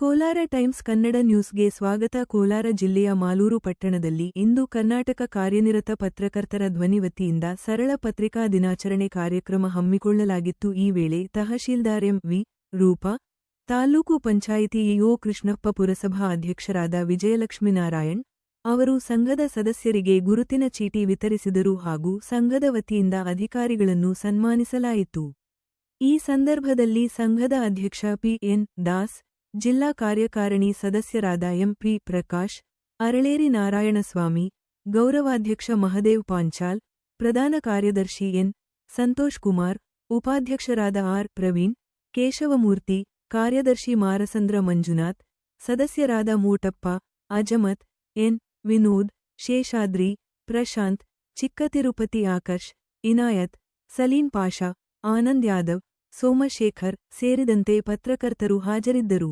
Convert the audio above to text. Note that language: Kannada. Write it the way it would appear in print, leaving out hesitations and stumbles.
ಕೋಲಾರ ಟೈಮ್ಸ್ ಕನ್ನಡ ನ್ಯೂಸ್ಗೆ ಸ್ವಾಗತ. ಕೋಲಾರ ಜಿಲ್ಲೆಯ ಮಾಲೂರು ಪಟ್ಟಣದಲ್ಲಿ ಇಂದು ಕರ್ನಾಟಕ ಕಾರ್ಯನಿರತ ಪತ್ರಕರ್ತರ ಧ್ವನಿ ವತಿಯಿಂದ ಸರಳ ಪತ್ರಿಕಾ ದಿನಾಚರಣೆ ಕಾರ್ಯಕ್ರಮ ಹಮ್ಮಿಕೊಳ್ಳಲಾಗಿತ್ತು. ಈ ವೇಳೆ ತಹಶೀಲ್ದಾರ್ ಎಂ.ವಿ. ರೂಪಾ, ತಾಲೂಕು ಪಂಚಾಯಿತಿ ಇಒ ಕೃಷ್ಣಪ್ಪ, ಪುರಸಭಾ ಅಧ್ಯಕ್ಷರಾದ ವಿಜಯಲಕ್ಷ್ಮೀನಾರಾಯಣ್ ಅವರು ಸಂಘದ ಸದಸ್ಯರಿಗೆ ಗುರುತಿನ ಚೀಟಿ ವಿತರಿಸಿದರು ಹಾಗೂ ಸಂಘದ ವತಿಯಿಂದ ಅಧಿಕಾರಿಗಳನ್ನು ಸನ್ಮಾನಿಸಲಾಯಿತು. ಈ ಸಂದರ್ಭದಲ್ಲಿ ಸಂಘದ ಅಧ್ಯಕ್ಷ ಪಿ.ಎನ್. ದಾಸ್, ಜಿಲ್ಲಾ ಕಾರ್ಯಕಾರಿಣಿ ಸದಸ್ಯರಾದ ಎಂ.ಪಿ. ಪ್ರಕಾಶ್, ಅರಳೇರಿ ನಾರಾಯಣಸ್ವಾಮಿ, ಗೌರವಾಧ್ಯಕ್ಷ ಮಹದೇವ್ ಪಾಂಚಾಲ್, ಪ್ರಧಾನ ಕಾರ್ಯದರ್ಶಿ ಎನ್. ಸಂತೋಷ್ ಕುಮಾರ್, ಉಪಾಧ್ಯಕ್ಷರಾದ ಆರ್. ಪ್ರವೀಣ್, ಕೇಶವಮೂರ್ತಿ, ಕಾರ್ಯದರ್ಶಿ ಮಾರಸಂದ್ರ ಮಂಜುನಾಥ್, ಸದಸ್ಯರಾದ ಮೂಟಪ್ಪ, ಅಜಮತ್, ಎನ್. ವಿನೋದ್, ಶೇಷಾದ್ರಿ, ಪ್ರಶಾಂತ್, ಚಿಕ್ಕತಿರುಪತಿ ಆಕರ್ಷ್, ಇನಾಯತ್, ಸಲೀಂ ಪಾಷಾ, ಆನಂದ್ ಯಾದವ್, ಸೋಮಶೇಖರ್ ಸೇರಿದಂತೆ ಪತ್ರಕರ್ತರು ಹಾಜರಿದ್ದರು.